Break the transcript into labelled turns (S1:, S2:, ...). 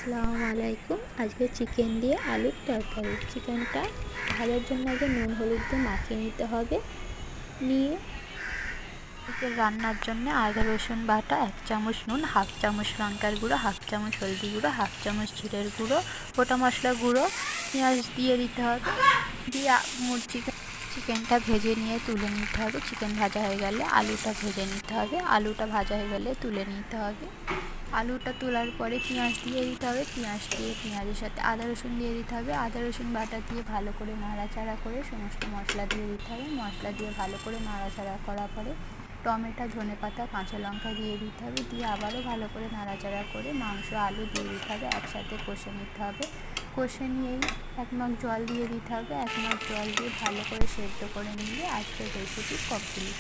S1: আসসালামু আলাইকুম। আজকে চিকেন দিয়ে আলুর তরকারি। চিকেনটা ভাজার জন্য আগে নুন হলুদ দিয়ে মাখিয়ে নিতে হবে। নিয়ে চিকেন রান্নার জন্য আদা রসুন বাটা 1 চামচ, নুন 1/2 চামচ, লঙ্কার গুঁড়ো 1/2 চামচ, হলদি গুঁড়ো 1/2 চামচ, জিরের গুঁড়ো, গোটা মশলা গুঁড়ো, পেঁয়াজ দিয়ে দিতে হবে। দিয়ে চিকেনটা ভেজে নিয়ে তুলে নিতে হবে। চিকেন ভাজা হয়ে গেলে আলুটা ভেজে নিতে হবে। আলুটা ভাজা হয়ে গেলে তুলে নিতে হবে। আলুটা তোলার পরে পেঁয়াজ দিয়ে দিতে হবে। পেঁয়াজ দিয়ে পেঁয়াজের সাথে আদা রসুন দিয়ে দিতে হবে। আদা রসুন বাটা দিয়ে ভালো করে নাড়াচাড়া করে সমস্ত মশলা দিয়ে দিতে হবে। মশলা দিয়ে ভালো করে নাড়াচাড়া করার পরে টমেটো, ধনেপাতা, কাঁচা লঙ্কা দিয়ে দিতে হবে। দিয়ে আবারও ভালো করে নাড়াচাড়া করে মাংস আলু দিয়ে দিতে হবে। একসাথে কষে নিতে হবে। কষে নিয়েই 1 মগ জল দিয়ে দিতে হবে। 1 মগ জল দিয়ে ভালো করে সেদ্ধ করে নিলে আজকের রেসিপি কমপ্লিট।